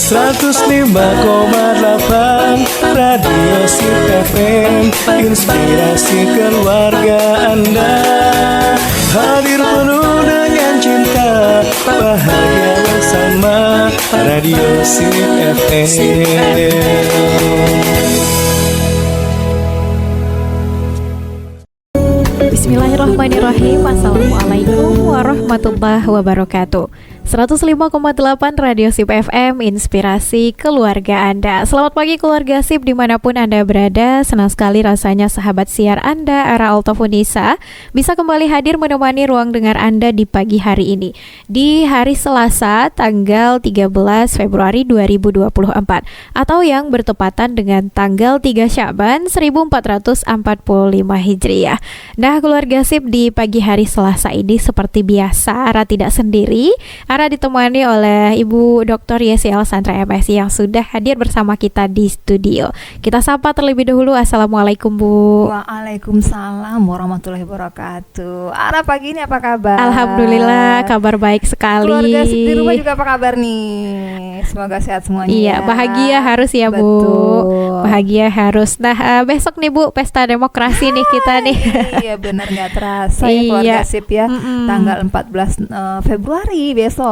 105,8 Radio Sip FM, inspirasi keluarga Anda. Hadir penuh dengan cinta, bahagia bersama Radio Sip FM. Bismillahirrahmanirrahim. Assalamualaikum warahmatullahi wabarakatuh. 105,8 Radio Sip FM, inspirasi keluarga Anda. Selamat pagi keluarga Sip dimanapun Anda berada. Senang sekali rasanya sahabat siar Anda, Ara Altafunisa, bisa kembali hadir menemani ruang dengar Anda di pagi hari ini, di hari Selasa tanggal 13 Februari 2024, atau yang bertepatan dengan tanggal 3 Sya'ban 1445 Hijriah. Nah keluarga Sip, di pagi hari Selasa ini seperti biasa Ara tidak sendiri. Ara ditemani oleh Ibu Dr. Yesi Alsandra MSI yang sudah hadir bersama kita di studio. Kita sapa terlebih dahulu. Assalamualaikum Bu. Waalaikumsalam warahmatullahi wabarakatuh. Ara pagi ini apa kabar? Alhamdulillah kabar baik sekali. Keluarga di rumah juga apa kabar nih? Semoga sehat semuanya. Iya, bahagia harus ya Bu. Betul. Bahagia harus. Nah besok nih Bu, pesta demokrasi nih kita nih. Iya benar, nggak terasa ya keluarga Sip ya. Tanggal 14 Februari besok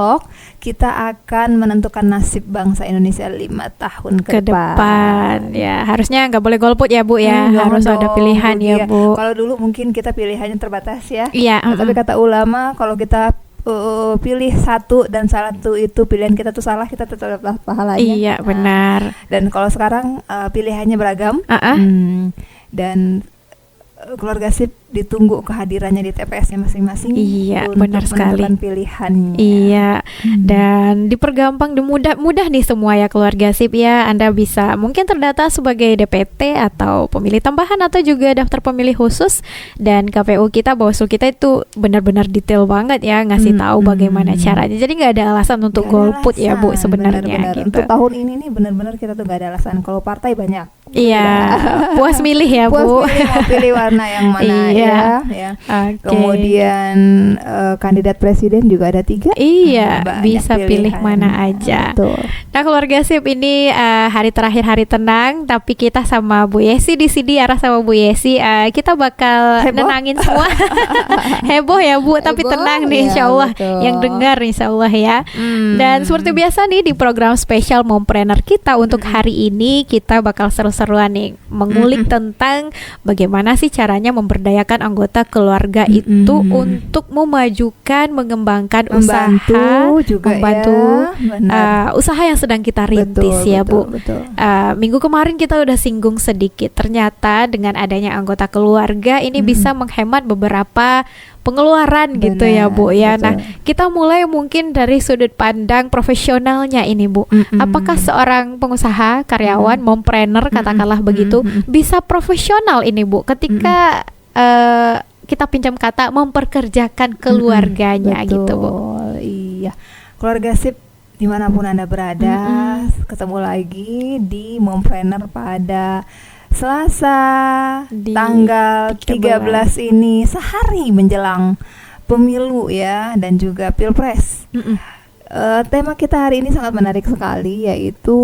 kita akan menentukan nasib bangsa Indonesia 5 tahun ke depan. Ya harusnya nggak boleh golput ya Bu ya. Harus ada pilihan ya Bu. Kalau dulu mungkin kita pilihannya terbatas ya. Iya. Tapi kata ulama kalau kita pilih satu dan satu itu pilihan kita tuh salah, kita tetap dapat pahalanya. Iya benar. Dan kalau sekarang pilihannya beragam. Dan keluarga Sip ditunggu kehadirannya di TPS-nya masing-masing. Iya, untuk benar sekali. menentukan pilihannya. Iya. Dan dipergampang, mudah nih semua ya keluarga Sip ya. Anda bisa mungkin terdata sebagai DPT atau pemilih tambahan atau juga daftar pemilih khusus. Dan KPU kita, Bawaslu kita itu benar-benar detail banget ya, ngasih tahu bagaimana caranya. Jadi nggak ada alasan untuk golput ya Bu sebenarnya. Benar. Gitu. Untuk tahun ini nih benar-benar kita tuh nggak ada alasan. Kalau partai banyak. Iya. Puas milih ya Bu. Puas pilih, mau pilih warna yang mana. Ya. Okay. Kemudian kandidat presiden juga ada 3. Iya, bisa pilih mana aja. Betul. Nah keluarga Sip, ini hari terakhir hari tenang, tapi kita sama Bu Yesi di sini, Arah sama Bu Yesi, kita bakal nenangin semua. Heboh ya Bu, tapi tenang nih insya Allah, yang dengar insya Allah ya. Dan seperti biasa nih di program spesial Mompreneur kita untuk hari ini, kita bakal seru-seruan nih mengulik tentang bagaimana sih caranya memberdayakan anggota keluarga itu untuk memajukan, mengembangkan usaha, usaha yang sedang kita rintis Bu. Minggu kemarin kita udah singgung sedikit, ternyata dengan adanya anggota keluarga ini bisa menghemat beberapa pengeluaran gitu ya Bu ya. Betul. Nah kita mulai mungkin dari sudut pandang profesionalnya ini Bu. Apakah seorang pengusaha, karyawan, mompreneur katakanlah begitu bisa profesional ini Bu ketika kita pinjam kata memperkerjakan keluarganya gitu Bu. Iya, keluarga Sip dimanapun Anda berada, ketemu lagi di Mompreneur pada Selasa di tanggal 13 ini, sehari menjelang pemilu ya dan juga Pilpres. Tema kita hari ini sangat menarik sekali, yaitu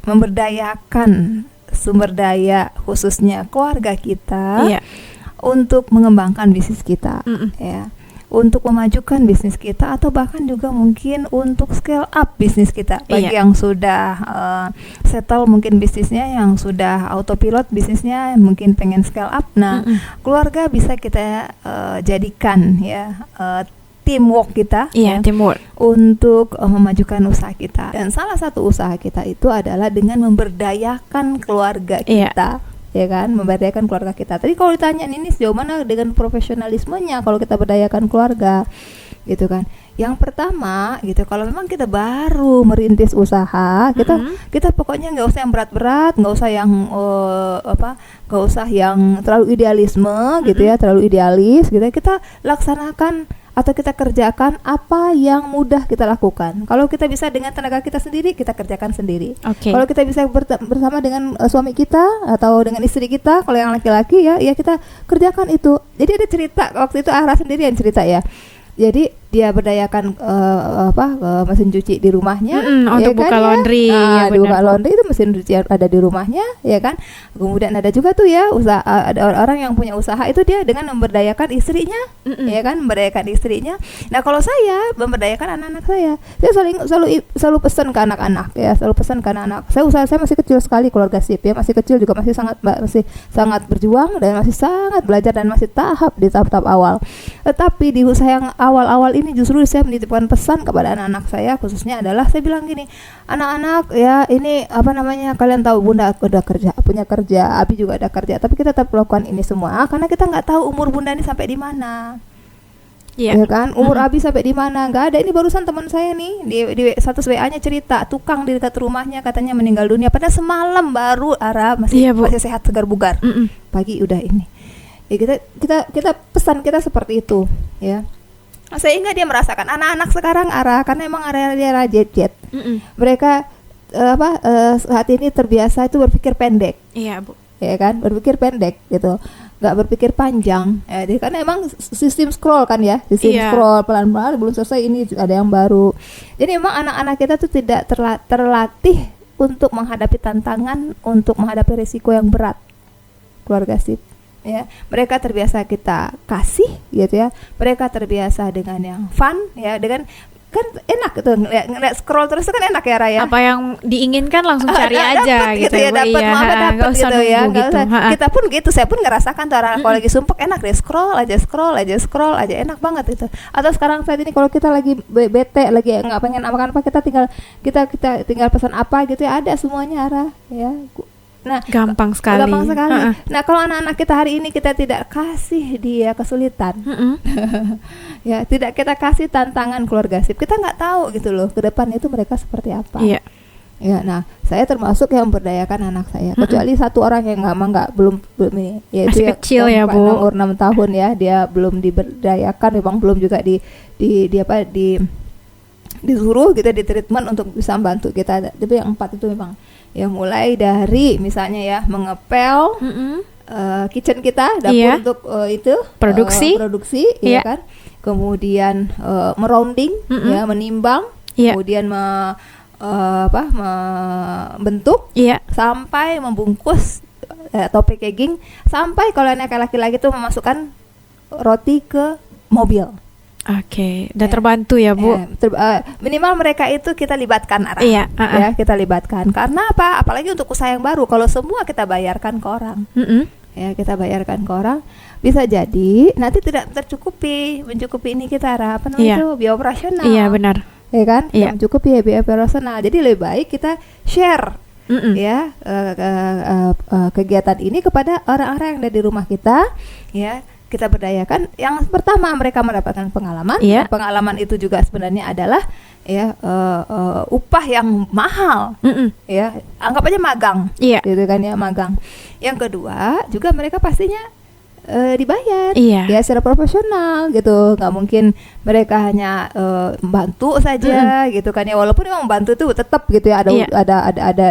memberdayakan sumber daya khususnya keluarga kita untuk mengembangkan bisnis kita ya, untuk memajukan bisnis kita, atau bahkan juga mungkin untuk scale up bisnis kita bagi yang sudah settle mungkin bisnisnya, yang sudah autopilot bisnisnya, mungkin pengen scale up. Nah keluarga bisa kita jadikan ya teamwork kita teamwork untuk memajukan usaha kita. Dan salah satu usaha kita itu adalah dengan memberdayakan keluarga kita. Ya kan, memberdayakan keluarga kita. Tadi kalau ditanya ini sejauh mana dengan profesionalismenya kalau kita berdayakan keluarga gitu kan. Yang pertama gitu, kalau memang kita baru merintis usaha, kita pokoknya nggak usah yang berat-berat, nggak usah yang nggak usah yang terlalu idealisme gitu ya, terlalu idealis gitu. Kita laksanakan atau kita kerjakan apa yang mudah kita lakukan. Kalau kita bisa dengan tenaga kita sendiri, kita kerjakan sendiri. Kalau kita bisa bersama dengan suami kita atau dengan istri kita, kalau yang laki-laki ya kita kerjakan itu. Jadi ada cerita waktu itu Ara sendiri yang cerita ya. Jadi dia berdayakan mesin cuci di rumahnya, untuk buka laundry, ya buka laundry itu mesin cuci ada di rumahnya, ya kan. Kemudian ada juga tuh ya usaha, ada orang yang punya usaha itu dia dengan memberdayakan istrinya, ya kan, memberdayakan istrinya. Nah kalau saya memberdayakan anak-anak saya selalu pesan ke anak-anak, ya selalu pesan ke anak-anak. Saya masih kecil sekali, keluarga SIP ya, masih kecil juga, masih sangat berjuang dan masih sangat belajar dan masih di tahap awal. Tetapi di usaha yang awal-awal ini justru saya menitipkan pesan kepada anak-anak saya, khususnya adalah saya bilang gini, anak-anak ya, ini kalian tahu Bunda udah punya kerja, Abi juga ada kerja, tapi kita tetap melakukan ini semua karena kita nggak tahu umur Bunda ini sampai di mana. Ya kan, umur Abi sampai di mana nggak ada. Ini barusan teman saya nih di status WA-nya cerita, tukang di dekat rumahnya katanya meninggal dunia, padahal semalam baru masih sehat segar bugar. Pagi udah ini. Ya, kita pesan kita seperti itu, ya. Sehingga dia merasakan anak-anak sekarang karena emang area jet. Mereka saat ini terbiasa itu berpikir pendek. Iya, Bu. Ya kan, berpikir pendek gitu. Nggak berpikir panjang. Jadi karena emang sistem scroll kan ya, scroll pelan-pelan belum selesai ini ada yang baru. Jadi memang anak-anak kita tuh tidak terlatih untuk menghadapi tantangan, untuk menghadapi risiko yang berat. Keluarga SIP. Ya, mereka terbiasa kita kasih gitu ya, mereka terbiasa dengan yang fun ya, dengan kan enak gitu ngeliat scroll terus kan enak ya Raya, apa yang diinginkan langsung cari aja gitu ya, dapat gitu ya, kita pun gitu, saya pun ngerasakan tuh orang kalau lagi sumpek enak deh, scroll aja enak banget itu. Atau sekarang saat ini kalau kita lagi bete, lagi nggak pengen makan apa, kita tinggal pesan apa gitu ya, ada semuanya ya. Nah, gampang sekali. Nah, kalau anak-anak kita hari ini kita tidak kasih dia kesulitan, ya, tidak kita kasih tantangan keluarga SIP, kita nggak tahu gitu loh ke depan itu mereka seperti apa. Iya. Ya, nah, saya termasuk yang memberdayakan anak saya. Kecuali satu orang yang belum ini, yaitu masih kecil ya, Bu. Umur 6 tahun ya, dia belum diberdayakan, memang belum juga disuruh kita di treatment untuk bisa membantu kita. Tapi yang 4 itu memang ya, mulai dari misalnya ya mengepel kitchen kita, dapur untuk itu produksi ya kan, kemudian merounding ya, menimbang, kemudian membentuk sampai membungkus atau packaging, sampai kalau anak laki-laki itu memasukkan roti ke mobil. Oke, dan terbantu ya Bu. Minimal mereka itu kita libatkan ya, kita libatkan. Karena apa? Apalagi untuk usaha yang baru, kalau semua kita bayarkan ke orang, ya kita bayarkan ke orang, bisa jadi nanti tidak mencukupi ini kita itu biaya operasional. Iya benar. Ya kan? Mencukupi biaya operasional. Jadi lebih baik kita share ya kegiatan ini kepada orang-orang yang ada di rumah kita, ya. Kita berdayakan. Yang pertama, mereka mendapatkan pengalaman. Pengalaman itu juga sebenarnya adalah ya upah yang mahal. Ya, anggap aja magang. Gitu kan ya, magang. Yang kedua, juga mereka pastinya dibayar ya secara profesional gitu. Nggak mungkin mereka hanya membantu saja gitu kan ya, walaupun memang membantu itu tetap gitu ya, ada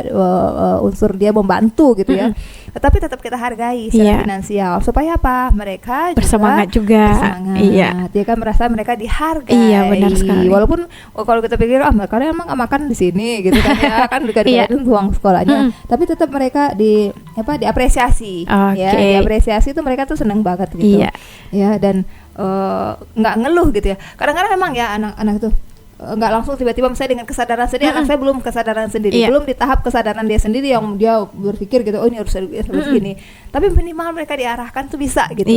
unsur dia membantu gitu ya, tetapi tetap kita hargai secara finansial, supaya apa? Mereka bersemangat juga. Dia kan merasa mereka dihargai. Iya, benar sekali. Walaupun kalau kita pikir mereka emang nggak makan di sini gitu kan ya, kan dikasih uang sekolahnya, tapi tetap mereka diapresiasi. Ya, diapresiasi itu mereka tuh senang banget gitu. Ya, dan nggak ngeluh gitu ya. Kadang-kadang memang ya anak-anak itu nggak langsung tiba-tiba misalnya dengan kesadaran sendiri. Anak saya belum kesadaran sendiri, belum di tahap kesadaran dia sendiri yang dia berpikir gitu, oh ini harus begini. Tapi minimal mereka diarahkan tuh bisa gitu.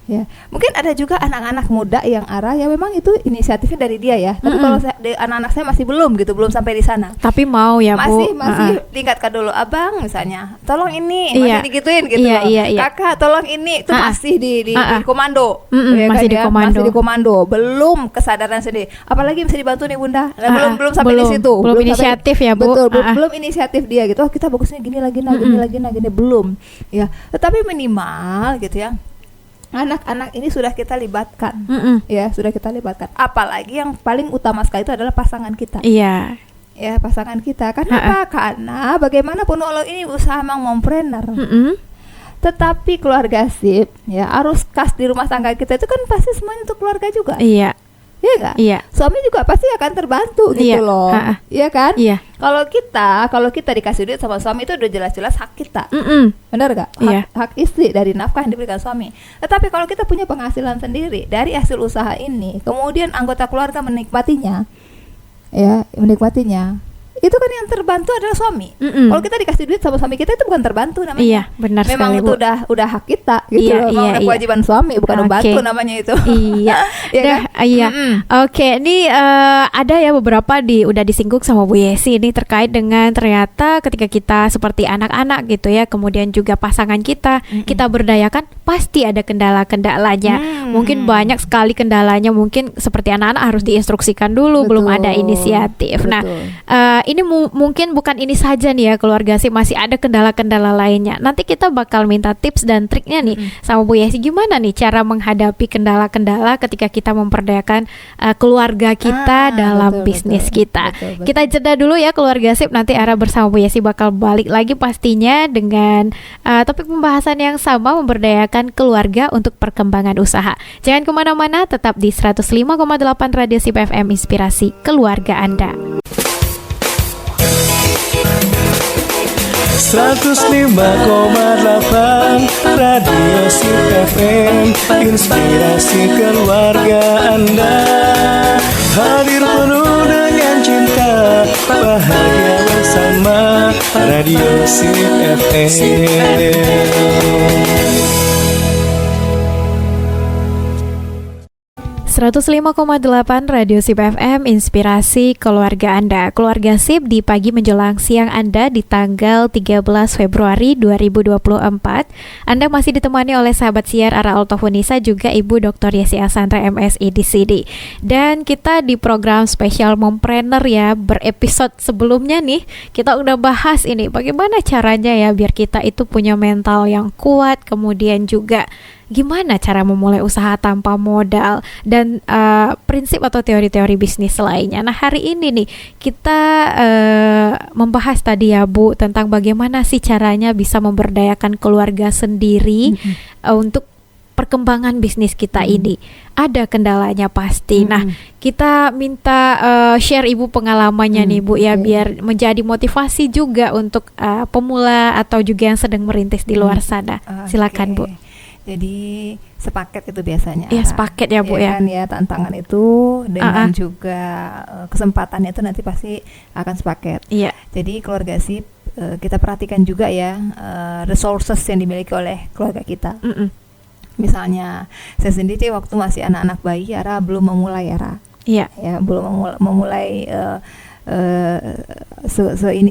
Ya, mungkin ada juga anak-anak muda yang memang itu inisiatifnya dari dia ya. Tapi kalau anak-anak saya masih belum sampai di sana. Tapi mau ya Bu. Masih diingatkan dulu, abang misalnya, tolong ini, masih digituin gitu. Kakak tolong ini, itu masih di komando. Masih di komando. Belum kesadaran sendiri. Apalagi bisa dibantu nih Bunda. Belum sampai di situ. Belum inisiatif ya Bu. Betul, belum inisiatif dia gitu. Oh, kita bagusnya gini lagi, belum. Ya, tetapi minimal gitu ya. Anak-anak ini sudah kita libatkan, ya sudah kita libatkan. Apalagi yang paling utama sekali itu adalah pasangan kita. Ya pasangan kita. Kenapa? Karena bagaimanapun walau ini usaha mompreneur, tetapi keluarga SIP ya harus kas di rumah tangga kita itu kan pasti semuanya untuk keluarga juga. Iya nggak? Iya. Suami juga pasti akan terbantu gitu Iya. loh. Ha-ha. Iya kan? Iya. Kalau kita dikasih duit sama suami itu udah jelas-jelas hak kita. Mm-mm. Benar gak? Iya. Hak istri dari nafkah yang diberikan suami. Tetapi kalau kita punya penghasilan sendiri dari hasil usaha ini, kemudian anggota keluarga menikmatinya, itu kan yang terbantu adalah suami. Mm-mm. Kalau kita dikasih duit sama suami kita itu bukan terbantu namanya. Iya, benar Memang sekali, itu Bu. udah hak kita gitu Iya, loh. Memang iya, udah iya. kewajiban suami, bukan Oke. membantu namanya itu. Iya. Iya Dah, kan? iya. Mm-mm. Oke, ini ada ya beberapa udah disinggung sama Bu Yesi ini terkait dengan ternyata ketika kita seperti anak-anak gitu ya, kemudian juga pasangan kita, kita berdayakan pasti ada kendala-kendalanya. Mungkin banyak sekali kendalanya, mungkin seperti anak-anak harus diinstruksikan dulu, belum ada Betul. inisiatif. Nah, Betul. ini mungkin bukan ini saja nih ya keluarga sih, masih ada kendala-kendala lainnya. Nanti kita bakal minta tips dan triknya nih sama Bu Yesi, gimana nih cara menghadapi kendala-kendala ketika kita memperdayakan keluarga kita dalam betul, bisnis betul. kita. Betul. Kita jeda dulu ya keluarga sip, nanti Ara bersama Bu Yesi bakal balik lagi pastinya dengan topik pembahasan yang sama, memberdayakan keluarga untuk perkembangan usaha. Jangan kemana-mana, tetap di 105,8 Radio Sip FM, inspirasi keluarga Anda. 105,8 Radio Sip FM, inspirasi keluarga Anda. Hadir penuh dengan cinta, bahagia bersama Radio Sip FM. 105,8 Radio Sip FM, inspirasi keluarga Anda. Keluarga Sip di pagi menjelang siang Anda di tanggal 13 Februari 2024. Anda masih ditemani oleh sahabat siar Ara Altofunisa, juga Ibu Dr. Yesi Asandra MSI di sini. Dan kita di program spesial Mompreneur ya, berepisode sebelumnya nih, kita udah bahas ini bagaimana caranya ya biar kita itu punya mental yang kuat, kemudian juga gimana cara memulai usaha tanpa modal, dan prinsip atau teori-teori bisnis lainnya. Nah, hari ini nih kita membahas tadi ya Bu tentang bagaimana sih caranya bisa memberdayakan keluarga sendiri untuk perkembangan bisnis kita ini. Ada kendalanya pasti. Nah, kita minta share Ibu pengalamannya nih Bu ya, biar menjadi motivasi juga untuk pemula atau juga yang sedang merintis di luar sana. Silakan Bu. Jadi sepaket itu biasanya. Iya, sepaket ya Bu ya. Kan ya, tantangan itu dengan juga kesempatannya itu nanti pasti akan sepaket. Iya. Jadi keluarga Sip, kita perhatikan juga ya resources yang dimiliki oleh keluarga kita. Misalnya saya sendiri waktu masih anak-anak bayi, Ara belum memulai Iya. ya belum memulai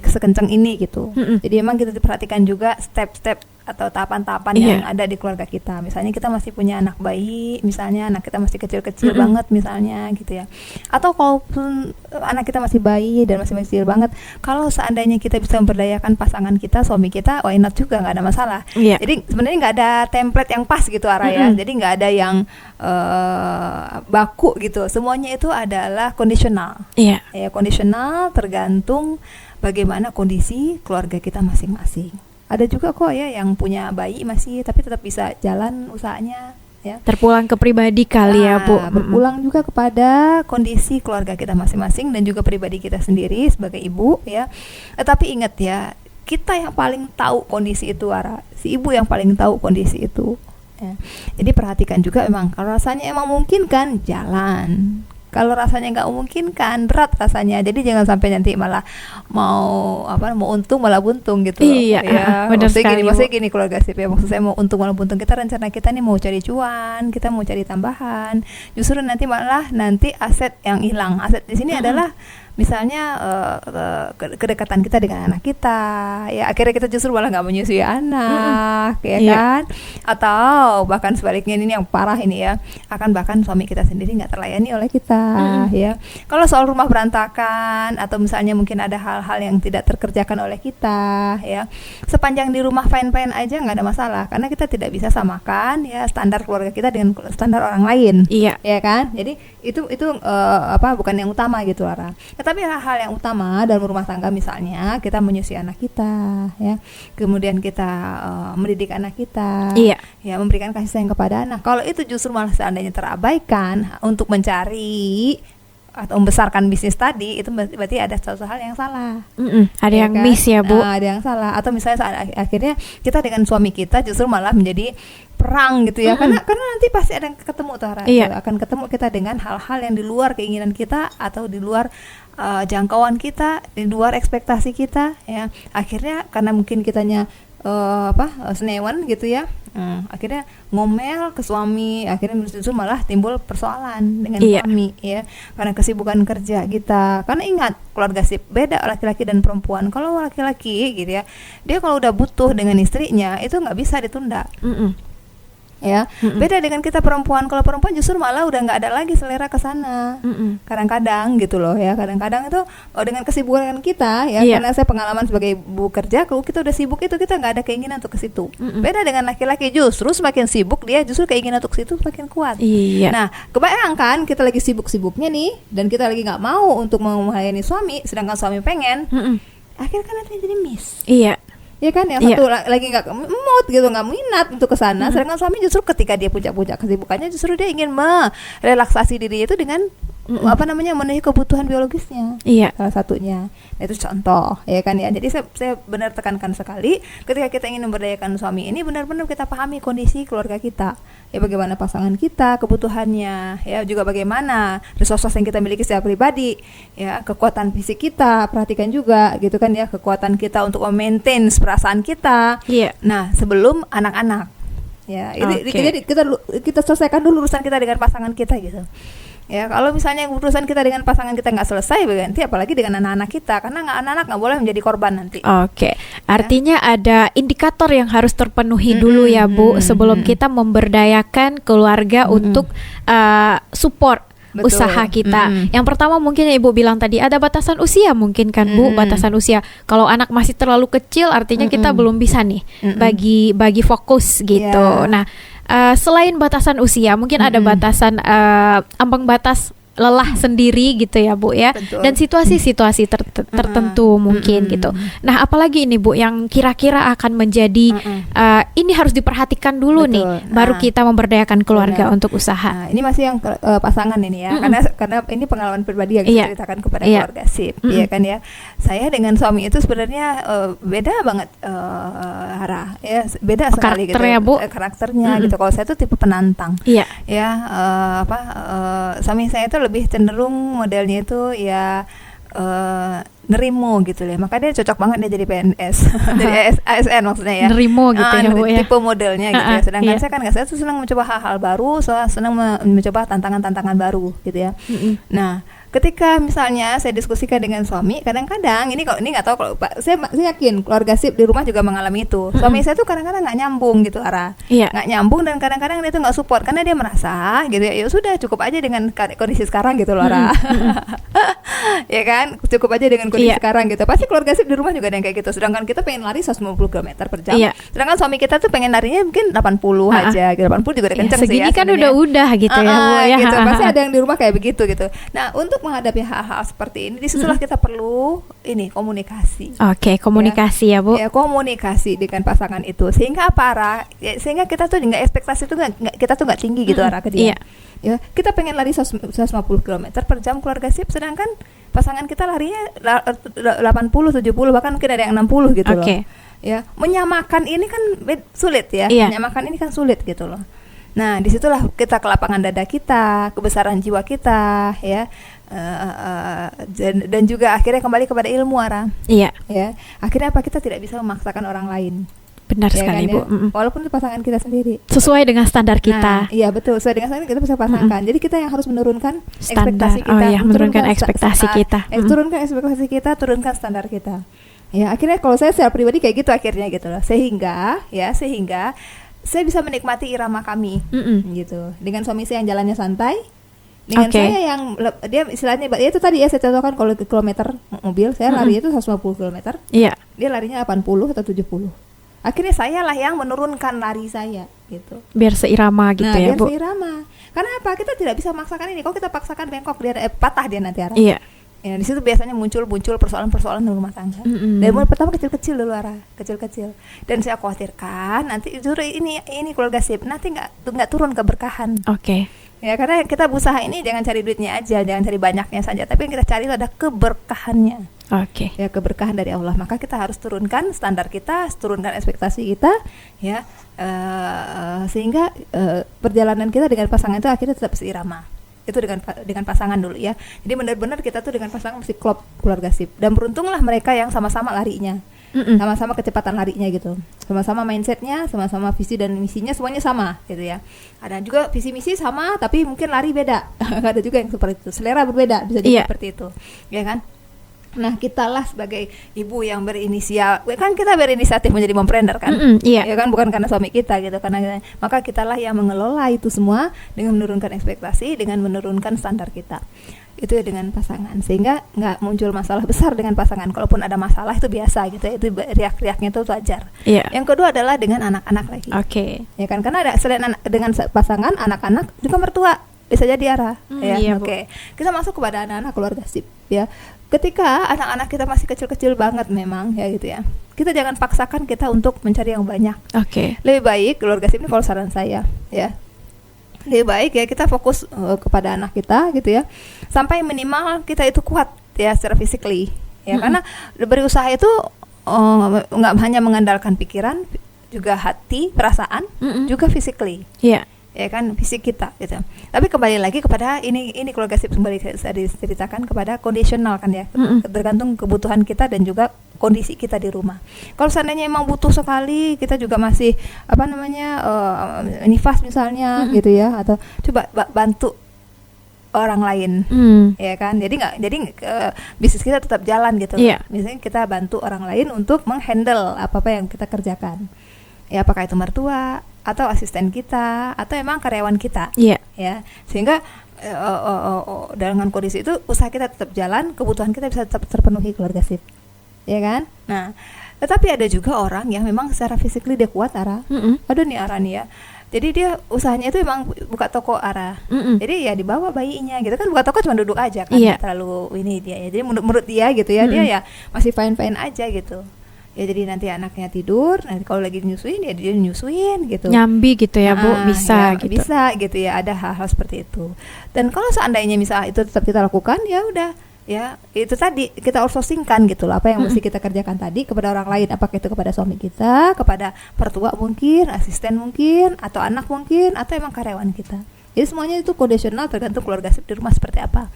sekencang ini gitu. Jadi memang kita diperhatikan juga step-step atau tahapan-tahapan yang ada di keluarga kita. Misalnya kita masih punya anak bayi, misalnya anak kita masih kecil-kecil banget misalnya gitu ya. Atau kalaupun anak kita masih bayi dan masih kecil banget, kalau seandainya kita bisa memberdayakan pasangan kita, suami kita, why not juga, nggak ada masalah. Jadi sebenarnya nggak ada template yang pas gitu Ara ya. Jadi nggak ada yang baku gitu. Semuanya itu adalah kondisional. Iya. Ya, kondisional tergantung bagaimana kondisi keluarga kita masing-masing. Ada juga kok ya yang punya bayi masih tapi tetap bisa jalan usahanya ya. Terpulang ke pribadi kali ya Bu. Berpulang juga kepada kondisi keluarga kita masing-masing dan juga pribadi kita sendiri sebagai ibu ya. Tapi ingat ya, kita yang paling tahu kondisi itu Ara. Si ibu yang paling tahu kondisi itu ya. Jadi perhatikan juga, memang kalau rasanya emang mungkin kan jalan. Kalau rasanya nggak memungkinkan, berat rasanya. Jadi jangan sampai nanti malah mau untung malah buntung gitu. Iya, benar sekali. Maksudnya gini keluarga Sip ya, maksud saya mau untung malah buntung. Kita rencana kita nih mau cari cuan, kita mau cari tambahan. Justru nanti aset yang hilang. Aset di sini adalah misalnya kedekatan kita dengan anak kita, ya akhirnya kita justru malah nggak menyusui anak, ya kan? Atau bahkan sebaliknya, ini yang parah ini ya, akan bahkan suami kita sendiri nggak terlayani oleh kita, ya. Kalau soal rumah berantakan atau misalnya mungkin ada hal-hal yang tidak terkerjakan oleh kita, ya, sepanjang di rumah fine-fine aja nggak ada masalah, karena kita tidak bisa samakan ya standar keluarga kita dengan standar orang lain, ya kan? Jadi bukan yang utama gitu Lara. Tapi hal-hal yang utama dalam rumah tangga, misalnya kita menyusui anak kita, ya, kemudian kita mendidik anak kita, ya, memberikan kasih sayang kepada anak. Kalau itu justru malah seandainya terabaikan untuk mencari atau membesarkan bisnis tadi, itu berarti ada sesuatu hal yang salah. Ada yang miss ya Bu. Ada yang salah. Atau misalnya akhirnya kita dengan suami kita justru malah menjadi perang gitu ya. Karena nanti pasti ada yang ketemu Tara. Akan ketemu kita dengan hal-hal yang di luar keinginan kita, atau di luar jangkauan kita, di luar ekspektasi kita, ya. Akhirnya karena mungkin kitanya senewan gitu ya, akhirnya ngomel ke suami, akhirnya justru malah timbul persoalan dengan suami, ya, karena kesibukan kerja kita. Karena ingat, keluarga sip beda laki-laki dan perempuan. Kalau laki-laki gitu ya, dia kalau udah butuh dengan istrinya itu nggak bisa ditunda. Ya, beda dengan kita perempuan. Kalau perempuan justru malah udah nggak ada lagi selera ke sana. Kadang-kadang gitu loh ya. Kadang-kadang itu dengan kesibukan kita ya. Karena saya pengalaman sebagai ibu kerja, kalau kita udah sibuk itu kita nggak ada keinginan untuk ke situ. Beda dengan laki-laki, justru semakin sibuk dia justru keinginan untuk ke situ semakin kuat. Nah, kebayangkan kita lagi sibuk-sibuknya nih, dan kita lagi nggak mau untuk melayani suami, sedangkan suami pengen. Akhirnya kan nanti jadi miss. Ya kan, yang satu lagi nggak mood gitu, nggak minat untuk ke sana, sedangkan suami justru ketika dia puncak-puncak kesibukannya, justru dia ingin merelaksasi diri itu dengan memenuhi kebutuhan biologisnya. Salah satunya. Nah, itu contoh, ya kan ya. Jadi saya benar tekankan sekali, ketika kita ingin memberdayakan suami ini, benar-benar kita pahami kondisi keluarga kita. Ya, bagaimana pasangan kita, kebutuhannya, ya, juga bagaimana resources yang kita miliki secara pribadi, ya, kekuatan fisik kita, perhatikan juga gitu kan ya, kekuatan kita untuk memaintain perasaan kita. Nah, sebelum anak-anak. Ya, jadi kita selesaikan dulu urusan kita dengan pasangan kita gitu. Ya, kalau misalnya urusan kita dengan pasangan kita nggak selesai, berarti apalagi dengan anak-anak kita, karena anak-anak nggak boleh menjadi korban nanti. Artinya ada indikator yang harus terpenuhi dulu ya Bu, sebelum kita memberdayakan keluarga untuk support usaha kita. Yang pertama mungkin Ibu bilang tadi ada batasan usia mungkin kan Bu, batasan usia. Kalau anak masih terlalu kecil, artinya kita belum bisa nih bagi fokus gitu. Nah, selain batasan usia, mungkin ada batasan ambang batas lelah sendiri gitu ya Bu ya. Betul. Dan situasi-situasi tertentu mungkin gitu. Nah, apalagi ini Bu yang kira-kira akan menjadi ini harus diperhatikan dulu nih, baru kita memberdayakan keluarga untuk usaha. Ini masih yang pasangan ini ya, karena ini pengalaman pribadi yang saya ceritakan kepada keluarga sip, ya kan ya. Saya dengan suami itu sebenarnya beda banget, Hara, ya, beda sekali karakternya, gitu. Bu. Karakternya gitu. Kalau saya tuh tipe penantang. Suami saya itu lebih cenderung modelnya itu ya nerimo gitu ya. Maka dia cocok banget dia jadi PNS. Jadi ASN maksudnya ya. Nerimo gitu ya Bu ya. Tipe modelnya gitu ya. Sedangkan saya kan saya tuh senang mencoba hal-hal baru, senang mencoba tantangan-tantangan baru gitu ya. Nah, ketika misalnya saya diskusikan dengan suami, kadang-kadang ini nggak tahu, kalau saya yakin keluarga sip di rumah juga mengalami itu. Suami saya tuh kadang-kadang nggak nyambung gitu nggak nyambung, dan kadang-kadang dia tuh nggak support karena dia merasa gitu ya sudah cukup aja dengan kondisi sekarang gitu loh ya kan, cukup aja dengan kondisi sekarang gitu. Pasti keluarga sip di rumah juga ada yang kayak gitu. Sedangkan kita pengen lari 150 km per jam, sedangkan suami kita tuh pengen larinya mungkin 80 aja gitu. 80 juga udah kenceng sih ya, segini kan udah gitu ya Bu ya. Gitu. Pasti ada yang di rumah kayak begitu gitu. Nah, untuk menghadapi hal-hal seperti ini, disitulah kita perlu komunikasi. Komunikasi ya Bu. Ya, komunikasi dengan pasangan itu, sehingga sehingga kita tuh nggak ekspektasi tuh kita tuh nggak tinggi gitu arah ke dia. Ya, kita pengen lari 150 km per jam keluarga sip, sedangkan pasangan kita larinya 80, 70, bahkan mungkin ada yang 60 gitu loh. Ya, menyamakan ini kan sulit ya. Menyamakan ini kan sulit gitu loh. Nah, disitulah kita kelapangan dada kita, kebesaran jiwa kita, ya, dan juga akhirnya kembali kepada ilmu Ya, akhirnya apa, kita tidak bisa memaksakan orang lain. Benar sekali kan, Bu. Walaupun itu pasangan kita sendiri. Sesuai dengan standar kita. Nah, iya betul, sesuai dengan standar kita bisa pasangkan. Jadi kita yang harus menurunkan standar ekspektasi kita. Menurunkan ekspektasi kita. Turunkan ekspektasi kita, turunkan standar kita. Ya, akhirnya kalau saya secara pribadi kayak gitu akhirnya gitu loh. Sehingga saya bisa menikmati irama kami, gitu. Dengan suami saya yang jalannya santai, dengan saya yang dia istilahnya itu tadi ya, saya contohkan kalau ke kilometer mobil, saya lari itu 150 km. Dia larinya 80 atau 70. Akhirnya saya lah yang menurunkan lari saya gitu. Biar seirama gitu ya, biar Bu. seirama. Karena apa? Kita tidak bisa memaksakan ini. Kalau kita paksakan bengkok dia patah dia nanti arah. Iya. Ya, di situ biasanya muncul persoalan-persoalan di rumah tangga. Dan mulai pertama kecil-kecil dulu arah, kecil-kecil. Dan saya khawatirkan nanti justru ini keluarga sip nanti nggak turun keberkahan. Oke. Ya karena kita berusaha ini jangan cari duitnya aja, jangan cari banyaknya saja, tapi yang kita cari itu ada keberkahannya. Oke. Ya keberkahan dari Allah. Maka kita harus turunkan standar kita, turunkan ekspektasi kita, ya sehingga perjalanan kita dengan pasangan itu akhirnya tetap seirama. Itu dengan pasangan dulu ya. Jadi benar-benar kita tuh dengan pasangan mesti klop keluarga sip. Dan beruntunglah mereka yang sama-sama larinya, sama-sama kecepatan larinya gitu, sama-sama mindsetnya, sama-sama visi dan misinya semuanya sama gitu ya. Ada juga visi misi sama tapi mungkin lari beda. Ada juga yang seperti itu, selera berbeda bisa jadi seperti itu, ya kan? Nah, kitalah sebagai ibu yang kan kita berinisiatif menjadi mompreneur kan, ya kan, bukan karena suami kita gitu, maka kitalah yang mengelola itu semua dengan menurunkan ekspektasi, dengan menurunkan standar kita. Itu ya dengan pasangan, sehingga nggak muncul masalah besar dengan pasangan. Kalaupun ada masalah itu biasa gitu, itu riak-riaknya itu wajar. Yang kedua adalah dengan anak-anak lagi. Ya kan, karena ada selain dengan pasangan, anak-anak juga mertua bisa jadi arah. Kita masuk kepada anak-anak keluarga sip ya. Ketika anak-anak kita masih kecil-kecil banget memang ya gitu ya, kita jangan paksakan kita untuk mencari yang banyak. Lebih baik keluarga sip ini kalau saran saya ya, lebih baik ya kita fokus kepada anak kita gitu ya, sampai minimal kita itu kuat ya secara physically ya. Karena berusaha itu nggak hanya mengandalkan pikiran, juga hati, perasaan, juga physically. Ya kan, fisik kita gitu. Tapi kembali lagi kepada ini keluarga sip kembali saya diceritakan kepada kondisional kan ya, tergantung kebutuhan kita dan juga kondisi kita di rumah. Kalau seandainya emang butuh sekali, kita juga masih nifas misalnya gitu ya, atau coba bantu orang lain, ya kan. Jadi bisnis kita tetap jalan gitu. Misalnya kita bantu orang lain untuk menghandle apa yang kita kerjakan. Ya, apakah itu mertua atau asisten kita atau emang karyawan kita, ya, sehingga dengan kondisi itu usaha kita tetap jalan, kebutuhan kita bisa tetap terpenuhi keluarga sip, ya kan. Nah, tetapi ada juga orang yang memang secara physically dia kuat arah, aduh nih arah nih ya. Jadi dia usahanya itu emang buka toko arah, jadi ya dibawa bayinya gitu kan, buka toko cuma duduk aja kan, terlalu ini dia ya. Jadi menurut dia gitu ya, dia ya masih fine aja gitu. Ya jadi nanti anaknya tidur, nanti kalau lagi nyusuin ya dia nyusuin gitu. Nyambi gitu ya, Bu, bisa ya, gitu. Bisa gitu ya, ada hal-hal seperti itu. Dan kalau seandainya misalnya itu tetap kita lakukan, ya udah ya itu tadi kita outsourcingkan gitu loh, apa yang mesti kita kerjakan tadi kepada orang lain, apakah itu kepada suami kita, kepada mertua mungkin, asisten mungkin, atau anak mungkin, atau emang karyawan kita. Jadi semuanya itu kondisional tergantung keluarga sip di rumah seperti apa.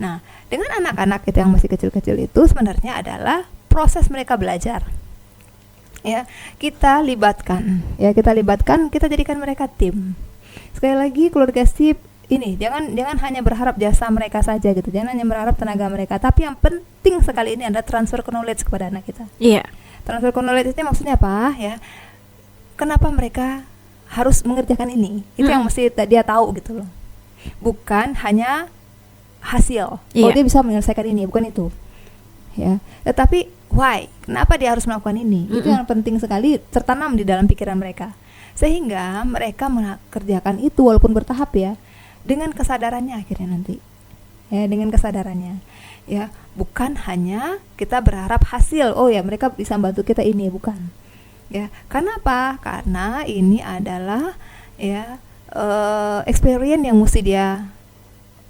Nah, dengan anak-anak kita yang masih kecil-kecil itu sebenarnya adalah proses mereka belajar. Ya, kita libatkan, kita jadikan mereka tim. Sekali lagi keluarga sip ini jangan hanya berharap jasa mereka saja gitu. Jangan hanya berharap tenaga mereka, tapi yang penting sekali ini adalah transfer knowledge kepada anak kita. Transfer knowledge itu maksudnya apa ya? Kenapa mereka harus mengerjakan ini? Itu yang mesti dia tahu gitu loh. Bukan hanya hasil. Oh, dia bisa menyelesaikan ini, bukan itu. Ya, tetapi why? Kenapa dia harus melakukan ini? Itu yang penting sekali tertanam di dalam pikiran mereka, sehingga mereka mengerjakan itu walaupun bertahap ya, dengan kesadarannya akhirnya nanti. Ya, dengan kesadarannya. Ya, bukan hanya kita berharap hasil. Oh ya, mereka bisa bantu kita ini, bukan. Ya, karena apa? Karena ini adalah ya experience yang mesti dia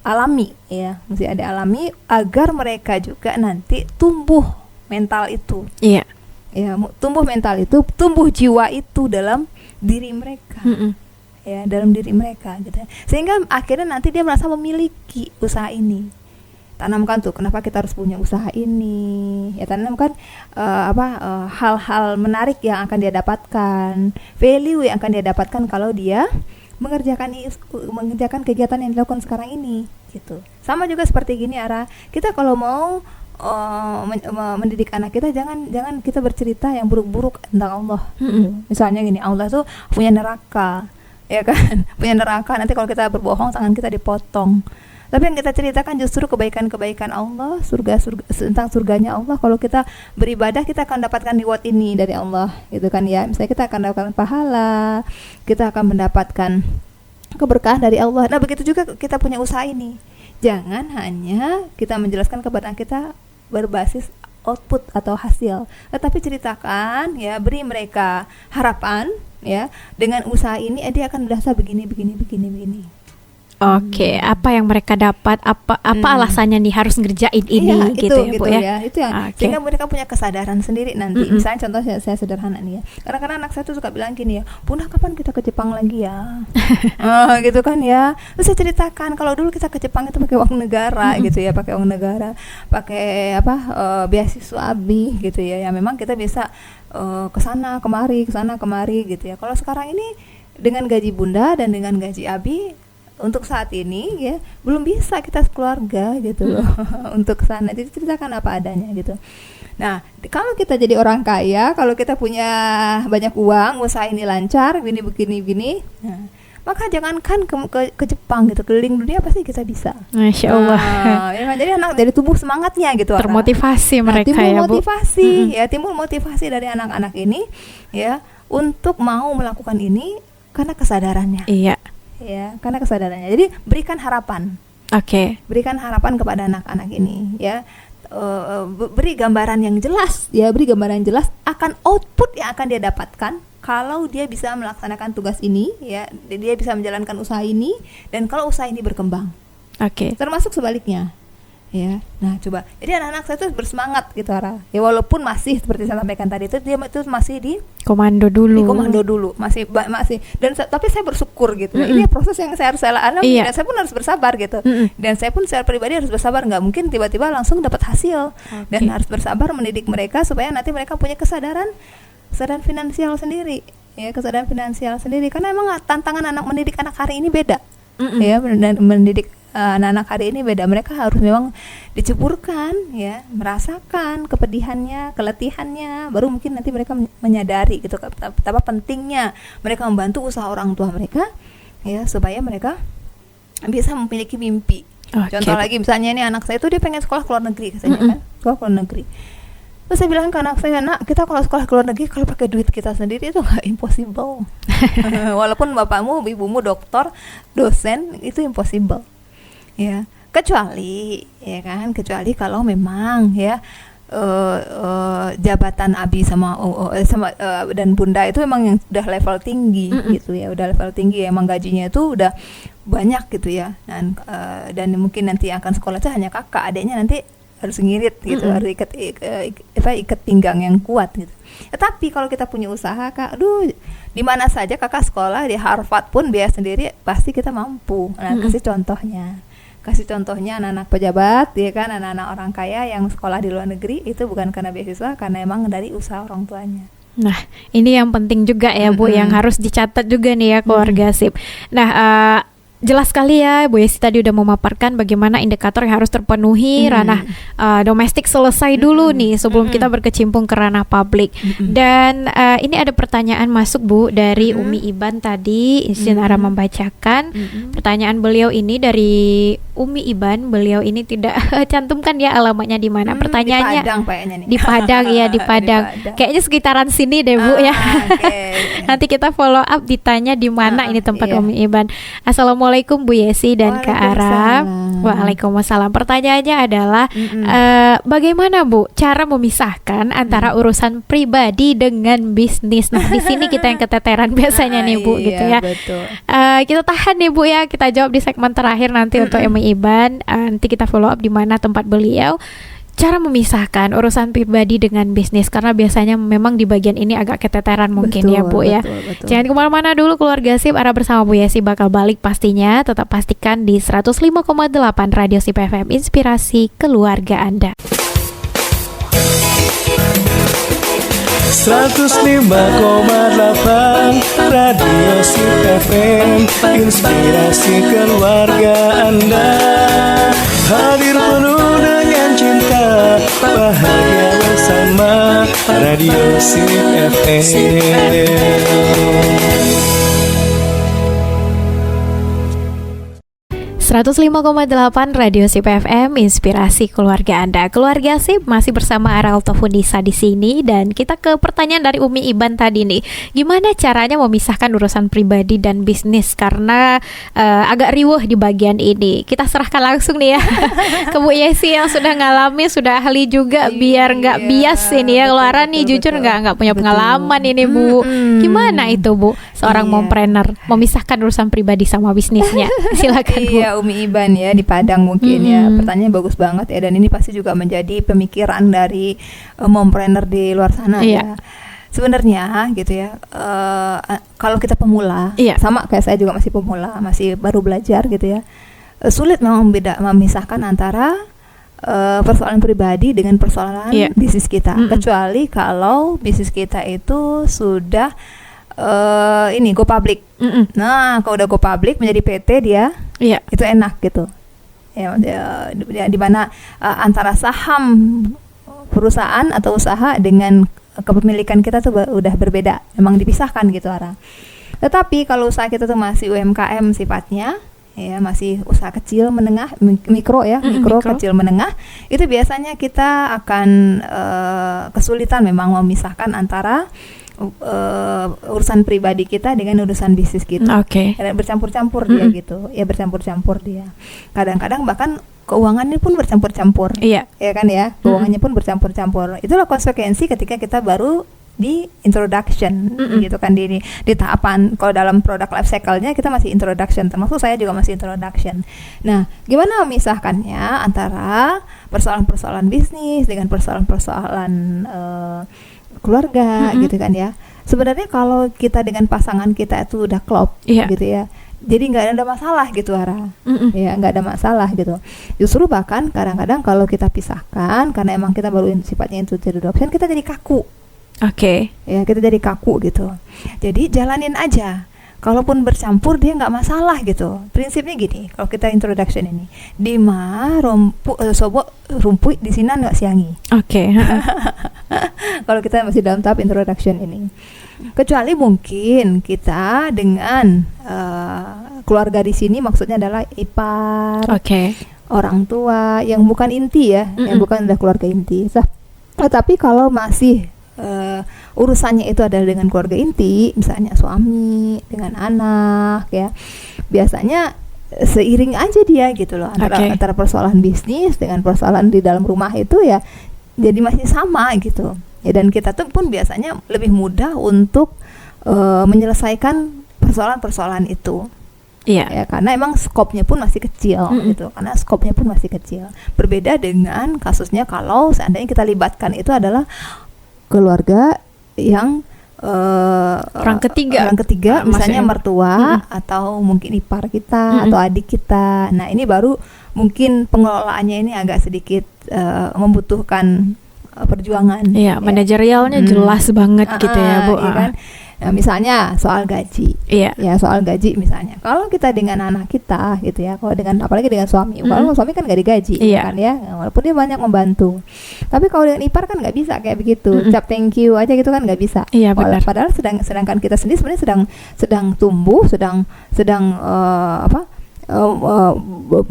alami ya, mesti ada alami agar mereka juga nanti tumbuh mental itu. Ya, tumbuh mental itu, tumbuh jiwa itu dalam diri mereka. Ya, dalam diri mereka gitu. Sehingga akhirnya nanti dia merasa memiliki usaha ini. Tanamkan tuh kenapa kita harus punya usaha ini. Ya, tanamkan hal-hal menarik yang akan dia dapatkan, value yang akan dia dapatkan kalau dia mengerjakan kegiatan yang dilakukan sekarang ini gitu. Sama juga seperti gini Ara, kita kalau mau mendidik anak kita jangan kita bercerita yang buruk-buruk tentang Allah. Misalnya gini, Allah tuh punya neraka, ya kan? Punya neraka, nanti kalau kita berbohong tangan kita dipotong. Tapi yang kita ceritakan justru kebaikan-kebaikan Allah, tentang surganya Allah. Kalau kita beribadah, kita akan dapatkan reward ini dari Allah, gitu kan ya. Misalnya kita akan mendapatkan pahala, kita akan mendapatkan keberkahan dari Allah. Nah, begitu juga kita punya usaha ini. Jangan hanya kita menjelaskan kepada kita berbasis output atau hasil, tetapi ceritakan ya, beri mereka harapan ya, dengan usaha ini dia akan merasa begini. Oke, apa yang mereka dapat, apa alasannya nih harus ngerjain ini, iya, gitu ya Bu ya. Itu yang sehingga mereka punya kesadaran sendiri nanti. Misalnya contoh saya sederhana nih ya. Kadang-kadang anak saya tuh suka bilang gini ya, Bunda kapan kita ke Jepang lagi ya? Gitu kan ya. Terus saya ceritakan kalau dulu kita ke Jepang itu pakai uang negara gitu ya, pakai uang negara, pakai beasiswa ABI gitu ya. Ya memang kita bisa ke sana kemari gitu ya. Kalau sekarang ini dengan gaji Bunda dan dengan gaji ABI untuk saat ini ya belum bisa kita keluarga gitu loh untuk sana. Jadi ceritakan apa adanya gitu. Nah, kalau kita jadi orang kaya, kalau kita punya banyak uang, usaha ini lancar, begini, nah, maka jangankan ke Jepang gitu, keliling dunia pasti kita bisa. Masya Allah. Ya, jadi anak dari tumbuh semangatnya gitu. Termotivasi mereka ya Bu. Timbul motivasi dari anak-anak ini ya untuk mau melakukan ini karena kesadarannya. Iya. Ya, karena kesadarannya. Jadi berikan harapan. Oke. Berikan harapan kepada anak-anak ini ya. Beri gambaran yang jelas ya, beri gambaran yang jelas akan output yang akan dia dapatkan kalau dia bisa melaksanakan tugas ini ya, dia bisa menjalankan usaha ini, dan kalau usaha ini berkembang. Oke. Termasuk sebaliknya. Ya. Nah, coba. Jadi anak-anak saya tuh bersemangat gitu, Ara. Ya walaupun masih seperti saya sampaikan tadi itu dia itu masih di komando dulu. Masih dan tapi saya bersyukur gitu. Ini proses yang saya harus alami dan saya pun harus bersabar gitu. Dan saya pun secara pribadi harus bersabar, nggak mungkin tiba-tiba langsung dapat hasil. Dan harus bersabar mendidik mereka supaya nanti mereka punya kesadaran finansial sendiri. Ya, kesadaran finansial sendiri, karena emang tantangan mendidik anak hari ini beda. Ya, mendidik anak-anak hari ini beda. Mereka harus memang diceburkan ya, merasakan kepedihannya, keletihannya, baru mungkin nanti mereka menyadari gitu betapa pentingnya mereka membantu usaha orang tua mereka ya, supaya mereka bisa memiliki mimpi. Contoh lagi misalnya ini anak saya itu dia pengen sekolah ke luar negeri katanya kan, sekolah ke luar negeri. Terus saya bilang ke anak saya, nak, kita kalau sekolah ke luar negeri kalau pakai duit kita sendiri itu nggak impossible. Walaupun bapakmu, ibumu dokter, dosen, itu impossible. Ya, kecuali kalau memang ya jabatan Abi sama dan Bunda itu memang yang sudah level tinggi gitu ya, udah level tinggi, emang gajinya itu udah banyak gitu ya, dan mungkin nanti yang akan sekolah itu hanya kakak, adiknya nanti harus ngirit gitu, harus ikat pinggang yang kuat gitu. Tapi kalau kita punya usaha, Kak, di mana saja kakak sekolah, di Harvard pun biaya sendiri pasti kita mampu. Nah, kasih contohnya anak-anak pejabat ya kan, anak-anak orang kaya yang sekolah di luar negeri itu bukan karena beasiswa, karena emang dari usaha orang tuanya. Nah, ini yang penting juga ya Bu, yang harus dicatat juga nih ya keluarga SIP. Nah, jelas sekali ya Bu Yesi tadi udah memaparkan bagaimana indikator yang harus terpenuhi. Ranah domestik selesai dulu nih sebelum kita berkecimpung ke ranah publik. Dan ini ada pertanyaan masuk Bu dari Umi Iban tadi, Sinara membacakan. Pertanyaan beliau ini dari Umi Iban, beliau ini tidak cantumkan ya alamatnya di mana. Pertanyaannya di Padang kayaknya nih. Di Padang ya, di Padang. Kayaknya sekitaran sini deh Bu ya. Nanti kita follow up ditanya di mana ini tempat Umi Iban. Assalamualaikum Bu Yesi dan Kak Ara. Waalaikumsalam. Pertanyaannya adalah bagaimana Bu cara memisahkan antara urusan pribadi dengan bisnis? Nah, di sini kita yang keteteran biasanya nih Bu gitu ya. Betul. Kita tahan nih Bu ya, kita jawab di segmen terakhir nanti untuk Umi Iban. Nanti kita follow up di mana tempat beliau. Cara memisahkan urusan pribadi dengan bisnis, karena biasanya memang di bagian ini agak keteteran mungkin ya Bu ya. Betul. Jangan kemana-mana dulu keluarga SIP, Ara bersama Bu Yesi bakal balik pastinya. Tetap pastikan di 105,8 Radio SIP FM, inspirasi keluarga Anda. 105,8 Radio SIP FM, inspirasi keluarga Anda. Hadir penuh dengan cinta, bahagia bersama Radio SIP FM. 105,8 105,8 Radio Sip FM, inspirasi keluarga Anda. Keluarga Sip masih bersama Aralto Fundisa di sini, dan kita ke pertanyaan dari Umi Iban tadi nih. Gimana caranya memisahkan urusan pribadi dan bisnis, karena agak riuh di bagian ini. Kita serahkan langsung nih ya ke Bu Yesi yang sudah ngalami, sudah ahli juga, biar nggak bias ini ya. Keluaran nih jujur nggak punya pengalaman ini Bu. Gimana itu Bu, seorang mompreneur memisahkan urusan pribadi sama bisnisnya? Silakan Bu. Iya, Umi Iban ya di Padang mungkin ya. Pertanyaan bagus banget ya, dan ini pasti juga menjadi pemikiran dari mompreneur di luar sana ya. Sebenarnya gitu ya, kalau kita pemula, sama kayak saya juga masih pemula, masih baru belajar gitu ya, sulit memang memisahkan antara persoalan pribadi dengan persoalan bisnis kita. Kecuali kalau bisnis kita itu sudah go public. Nah, kalau udah go public menjadi PT dia, itu enak gitu. Ya, di mana antara saham perusahaan atau usaha dengan kepemilikan kita tuh udah berbeda, memang dipisahkan gitu orang. Tetapi kalau usaha kita tuh masih UMKM sifatnya, ya masih usaha kecil menengah, mikro kecil menengah, itu biasanya kita akan kesulitan memang memisahkan antara urusan pribadi kita dengan urusan bisnis kita. Bercampur-campur dia gitu. Ya bercampur-campur dia. Kadang-kadang bahkan keuangannya pun bercampur-campur. Ya kan ya? Keuangannya pun bercampur-campur. Itulah konsekuensi ketika kita baru di introduction gitu kan, di tahapan. Kalau dalam produk life cycle-nya kita masih introduction, termasuk saya juga masih introduction. Nah, gimana memisahkannya antara persoalan-persoalan bisnis dengan persoalan-persoalan keluarga gitu kan ya. Sebenarnya kalau kita dengan pasangan kita itu udah klop gitu ya, jadi nggak ada masalah gitu ya, nggak ada masalah gitu. Justru bahkan kadang-kadang kalau kita pisahkan karena emang kita baru sifatnya introduction, kita jadi kaku. Ya, kita jadi kaku gitu. Jadi jalanin aja. Kalaupun bercampur dia nggak masalah gitu. Prinsipnya gini, kalau kita introduction ini, Dima sobo rumpui di sini nggak siangi. Kalau kita masih dalam tahap introduction ini, kecuali mungkin kita dengan keluarga di sini maksudnya adalah ipar, orang tua yang bukan inti ya, yang bukan ada keluarga inti. Tapi kalau masih urusannya itu adalah dengan keluarga inti, misalnya suami dengan anak ya, biasanya seiring aja dia gitu loh, antara persoalan bisnis dengan persoalan di dalam rumah itu ya, jadi masih sama gitu ya. Dan kita tuh pun biasanya lebih mudah untuk menyelesaikan persoalan-persoalan itu. Ya, karena emang skopnya pun masih kecil gitu. Karena skopnya pun masih kecil. Berbeda dengan kasusnya kalau seandainya kita libatkan itu adalah keluarga yang orang ketiga misalnya mertua atau mungkin ipar kita atau adik kita. Nah, ini baru mungkin pengelolaannya ini agak sedikit membutuhkan perjuangan. Manajerialnya jelas banget gitu ya Bu. Kan? Nah, misalnya soal gaji, ya soal gaji misalnya. Kalau kita dengan anak kita gitu ya, kalau dengan apalagi dengan suami, kalau suami kan nggak digaji, kan ya, walaupun dia banyak membantu. Tapi kalau dengan ipar kan nggak bisa kayak begitu, cap thank you aja gitu kan nggak bisa. Padahal sedangkan kita sendiri sebenarnya sedang tumbuh, sedang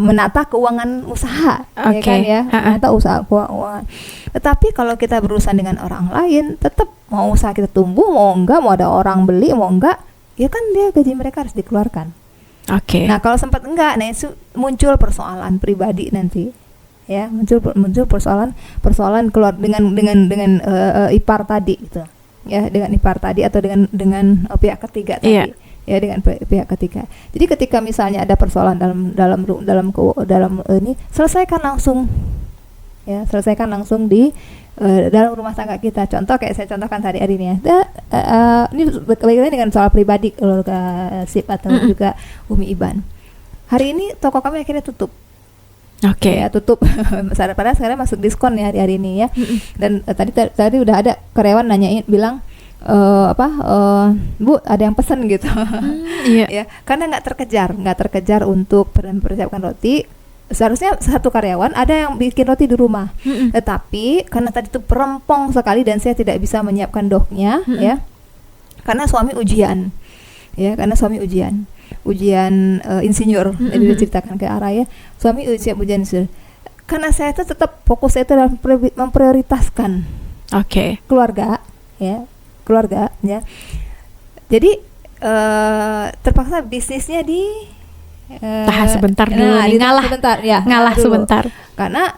menata keuangan usaha, ya kan ya, menata usaha keuangan. Tetapi kalau kita berurusan dengan orang lain, tetap mau usaha kita tumbuh, mau enggak, mau ada orang beli, mau enggak, ya kan dia gaji mereka harus dikeluarkan. Nah, kalau sempat enggak, nah itu muncul persoalan pribadi nanti, ya muncul persoalan keluar dengan ipar tadi gitu, ya dengan ipar tadi atau dengan pihak ketiga tadi. Ya, dengan pihak ketiga. Jadi ketika misalnya ada persoalan dalam ini, selesaikan langsung di dalam rumah tangga kita. Contoh kayak saya contohkan tadi hari ini ya. Ini bagaimana dengan soal pribadi keluarga Sip atau juga Umi Iban. Hari ini toko kami akhirnya tutup. Ya, tutup. Padahal sekarang masuk diskon ya hari ini ya. Dan tadi udah ada karyawan nanyain bilang, Bu, ada yang pesan gitu. Ya, karena nggak terkejar untuk mempersiapkan roti. Seharusnya satu karyawan ada yang bikin roti di rumah, tetapi karena tadi itu perempong sekali dan saya tidak bisa menyiapkan doknya, ya, karena suami ujian. insinyur. Jadi diceritakan ke Ara ya, suami siap ujian insinyur. Karena saya itu tetap fokus saya itu dalam memprioritaskan keluarga ya. Jadi terpaksa bisnisnya tahan sebentar dulu nih, ngalah sebentar. Karena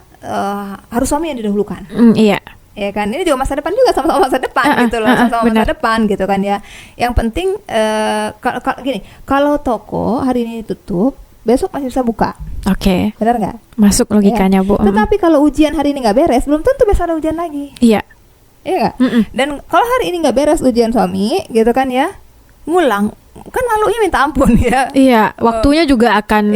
harus suami yang didahulukan. Iya. Ya kan, ini juga masa depan juga, sama-sama masa depan gitu loh, sama-sama masa depan gitu kan ya. Yang penting gini, kalau toko hari ini tutup, besok masih bisa buka. Benar nggak? Masuk logikanya, Bu. Tetapi kalau ujian hari ini nggak beres, belum tentu besok ada ujian lagi. Iya. Iya nggak? Dan kalau hari ini nggak beres ujian suami, gitu kan ya, ngulang, kan malunya minta ampun ya. Iya, waktunya juga akan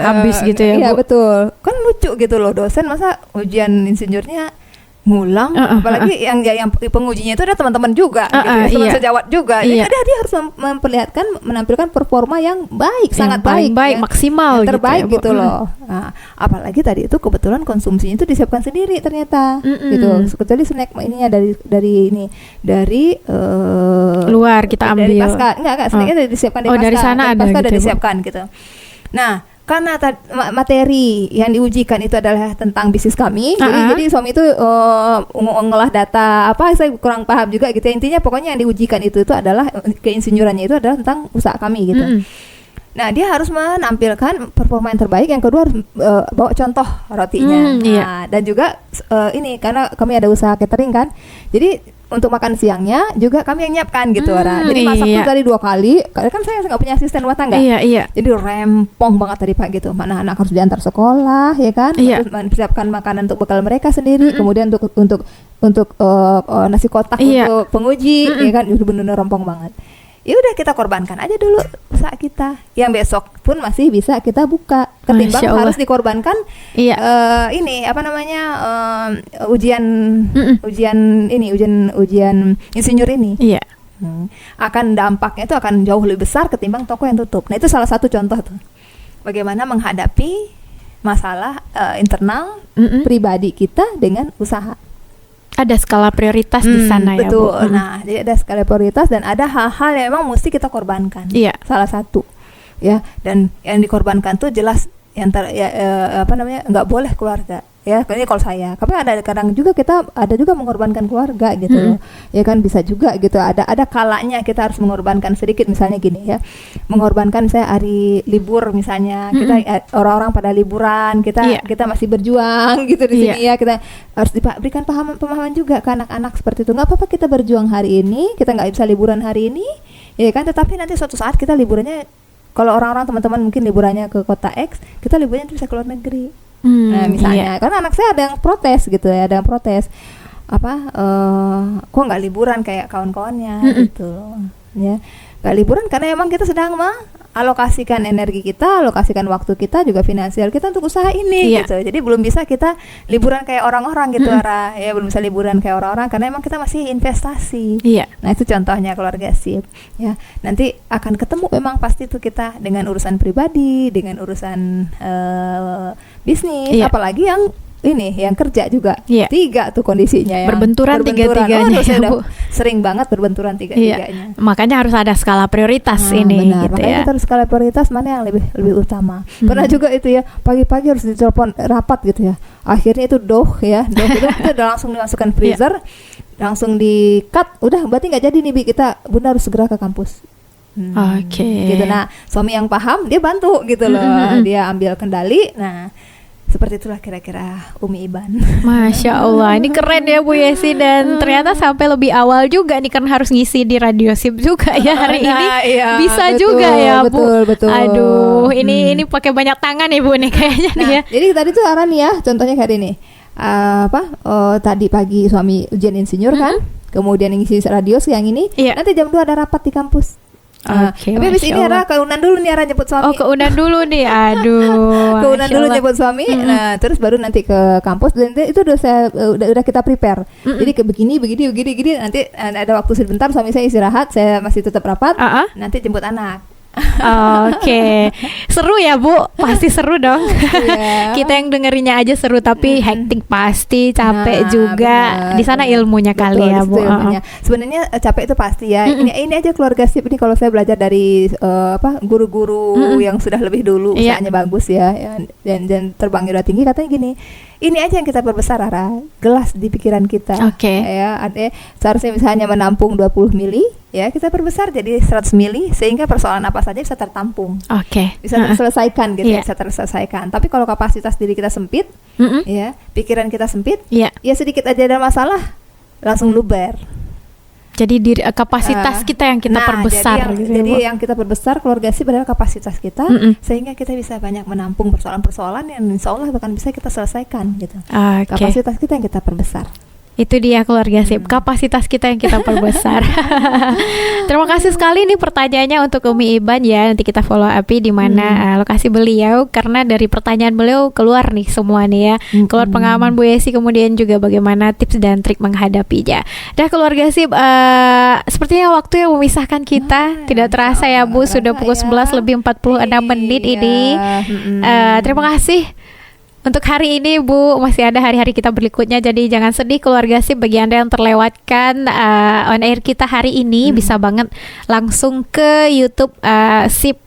habis gitu ya, Bu. Iya betul. Kan lucu gitu loh, dosen masa ujian insinyurnya ngulang, apalagi yang pengujinya itu ada teman-teman juga, gitu, teman sejawat juga. Jadi dia harus menampilkan performa yang baik, sangat baik, maksimal, yang terbaik gitu, ya, Bu. loh. Nah, apalagi tadi itu kebetulan konsumsinya itu disiapkan sendiri ternyata, gitu. Kecuali snack ininya dari luar kita ambil. Dari pasca, enggak snacknya disiapkan dari sana ada, pasca gitu, udah disiapkan gitu. Nah, karena materi yang diujikan itu adalah tentang bisnis kami, jadi suami itu ngolah data saya kurang paham juga gitu. Intinya pokoknya yang diujikan itu adalah keinsinyurannya itu adalah tentang usaha kami gitu. Nah, dia harus menampilkan performa yang terbaik. Yang kedua harus bawa contoh rotinya. Dan juga ini karena kami ada usaha catering kan, jadi untuk makan siangnya juga kami yang nyiapkan gitu, Jadi masak tuh tadi 2 kali. Kan saya nggak punya asisten rumah tangga. Jadi rempong banget tadi Pak gitu. Mana anak harus diantar sekolah, ya kan? Terus menyiapkan makanan untuk bekal mereka sendiri. Kemudian untuk nasi kotak untuk penguji, ya kan? Udah benar-benar rempong banget. Ya udah kita korbankan aja dulu usaha kita. Yang besok pun masih bisa kita buka. Ketimbang harus dikorbankan ujian insinyur ini. Akan dampaknya itu akan jauh lebih besar ketimbang toko yang tutup. Nah, itu salah satu contoh tuh. Bagaimana menghadapi masalah internal pribadi kita dengan usaha. Ada skala prioritas di sana ya, Bu. Betul. Nah, jadi ada skala prioritas dan ada hal-hal yang memang mesti kita korbankan. Salah satu. Ya, dan yang dikorbankan tuh jelas nggak boleh keluarga. Ya, ini kalau saya. Tapi ada kadang juga kita mengorbankan keluarga gitu loh. Ya kan bisa juga gitu. Ada kalanya kita harus mengorbankan sedikit, misalnya gini ya. Mengorbankan saya hari libur misalnya. Kita orang-orang pada liburan, kita masih berjuang gitu di sini ya. Kita harus diberikan pemahaman juga ke anak-anak seperti itu. Enggak apa-apa kita berjuang hari ini, kita nggak bisa liburan hari ini. Ya kan, tetapi nanti suatu saat kita liburannya, kalau orang-orang teman-teman mungkin liburannya ke kota X, kita liburannya bisa ke luar negeri. Nah, misalnya, karena anak saya ada yang protes gitu ya, kok nggak liburan kayak kawan-kawannya gitu, ya, nggak liburan karena emang kita sedang alokasikan energi kita, alokasikan waktu kita, juga finansial kita untuk usaha ini gitu. Jadi belum bisa kita liburan kayak orang-orang gitu, ya belum bisa liburan kayak orang-orang karena emang kita masih investasi. Nah, itu contohnya keluarga SIP. Ya, nanti akan ketemu memang pasti tuh kita dengan urusan pribadi, dengan urusan bisnis, apalagi yang kerja juga. 3 tuh kondisinya ya. Berbenturan tiga-tiganya. Saya udah sering banget berbenturan tiga-tiganya. Makanya harus ada skala prioritas ini. Benar. Gitu. Makanya kita harus skala prioritas mana yang lebih utama. Pernah juga itu ya, pagi-pagi harus ditelepon rapat gitu ya. Akhirnya itu doh itu udah langsung dimasukkan freezer, langsung di cut. Udah berarti nggak jadi nih, kita Bunda harus segera ke kampus. Gitu. Nah, suami yang paham dia bantu gitu loh. Dia ambil kendali. Nah, seperti itulah kira-kira Umi Iban. Masya Allah, ini keren ya Bu Yesi. Dan ternyata sampai lebih awal juga nih, kan harus ngisi di Radio SIP juga ya hari ini. Bisa betul, juga ya Bu. Betul. Aduh, ini pakai banyak tangan ya Bu nih kayaknya nih ya. Jadi tadi tuh Aran ya, contohnya kayak ini. Tadi pagi suami ujian insinyur kan, kemudian ngisi radio siang ini. Nanti jam 2 ada rapat di kampus. Tapi habis ini Ara keunan dulu nih, Ara jemput suami. Keunan dulu nih, aduh. Keunan dulu jemput suami. Nah, terus baru nanti ke kampus, dan itu udah kita prepare. Jadi ke begini. Nanti ada waktu sebentar suami saya istirahat, saya masih tetap rapat. Nanti jemput anak. Oke, seru ya Bu, pasti seru dong. Iya. Kita yang dengerinnya aja seru, tapi hektik pasti, capek Nah, juga. benar, Di sana benar. ilmunya kali Betul, ya di Bu. situ ilmunya. Sebenarnya capek itu pasti ya. Ini aja keluarga SIP ini kalau saya belajar dari guru-guru yang sudah lebih dulu Iya. usahanya bagus ya, dan terbangnya udah tinggi, katanya gini. Ini aja yang kita perbesar, Rara, gelas di pikiran kita. Oke. Ya, seharusnya misalnya menampung 20 mili, ya kita perbesar jadi 100 mili sehingga persoalan apa saja bisa tertampung. Oke. Bisa terselesaikan gitu, Iya. bisa terselesaikan. Tapi kalau kapasitas diri kita sempit, Mm-mm. ya, pikiran kita sempit, Iya. ya sedikit aja ada masalah langsung luber. Jadi kapasitas kita yang kita perbesar jadi gitu ya, jadi Bu. yang kita perbesar keluarga SIP adalah kapasitas kita, sehingga kita bisa banyak menampung persoalan-persoalan yang insya Allah akan bisa kita selesaikan gitu. Oke. Kapasitas kita yang kita perbesar. Itu dia keluarga SIP, kapasitas kita yang kita perbesar. Terima kasih sekali nih pertanyaannya untuk Umi Iban ya. Nanti kita follow up di mana lokasi beliau, karena dari pertanyaan beliau keluar nih semua nih ya. Keluar pengalaman Bu Yesi, kemudian juga bagaimana tips dan trik menghadapinya. Dah keluarga SIP, sepertinya waktu yang memisahkan kita tidak terasa ya Bu, sudah pukul 11 lebih 46 menit ini. Terima kasih untuk hari ini Bu, masih ada hari-hari kita berikutnya, jadi jangan sedih keluarga SIP. Bagi Anda yang terlewatkan on air kita hari ini, bisa banget langsung ke YouTube SIP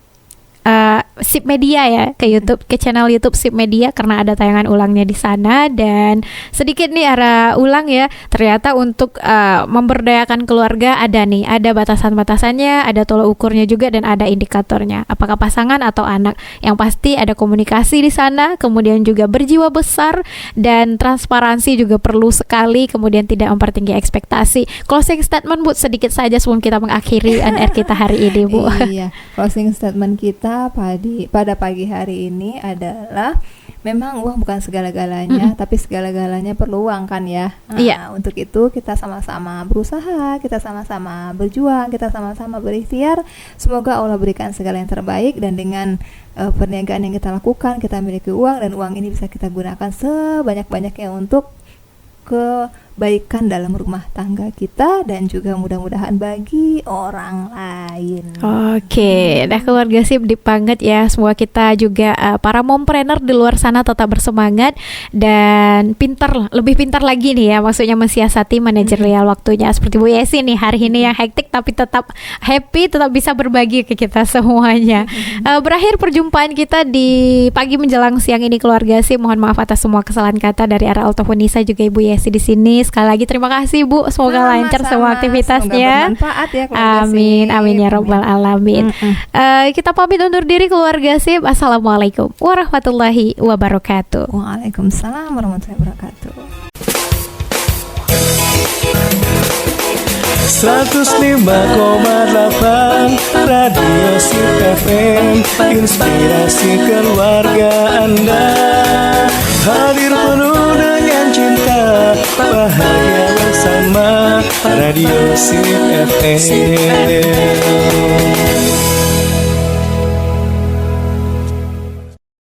SIP Media ya, ke YouTube, ke channel YouTube SIP Media, karena ada tayangan ulangnya di sana. Dan sedikit nih arah ulang ya, ternyata untuk memberdayakan keluarga ada ada batasan-batasannya, ada tolak ukurnya juga, dan ada indikatornya. Apakah pasangan atau anak? Yang pasti ada komunikasi di sana, kemudian juga berjiwa besar dan transparansi juga perlu sekali, kemudian tidak mempertinggi ekspektasi. Closing statement Bu, sedikit saja sebelum kita mengakhiri on air kita hari ini Bu. Iya, closing statement kita pada pagi hari ini adalah memang uang bukan segala-galanya, tapi segala-galanya perlu uang kan ya. Iya. Untuk itu kita sama-sama berusaha, kita sama-sama berjuang, kita sama-sama berikhtiar. Semoga Allah berikan segala yang terbaik, dan dengan perniagaan yang kita lakukan, kita miliki uang, dan uang ini bisa kita gunakan sebanyak-banyaknya untuk kebaikan dalam rumah tangga kita, dan juga mudah-mudahan bagi orang lain. Oke, dah keluarga SIP deep banget ya. Semua kita juga para mompreneur di luar sana tetap bersemangat dan lebih pintar lagi nih ya, maksudnya mensiasati manajerial waktunya. Seperti Bu Yesi nih, hari ini yang hektik tapi tetap happy, tetap bisa berbagi ke kita semuanya. Berakhir perjumpaan kita di pagi menjelang siang ini keluarga SIP. Mohon maaf atas semua kesalahan kata dari arah Altofunisa juga Ibu Yesi di sini. Sekali lagi terima kasih Bu, semoga lancar semua aktivitasnya. Semoga bermanfaat ya keluarga Amin, SIP. amin ya robbal alamin. Kita pamit undur diri keluarga SIP. Assalamualaikum warahmatullahi wabarakatuh. Waalaikumsalam warahmatullahi wabarakatuh. 105,8 Radio SIP FM, inspirasi keluarga Anda. Hadir penuh dengan cinta, bahagia bersama Radio SIP FM.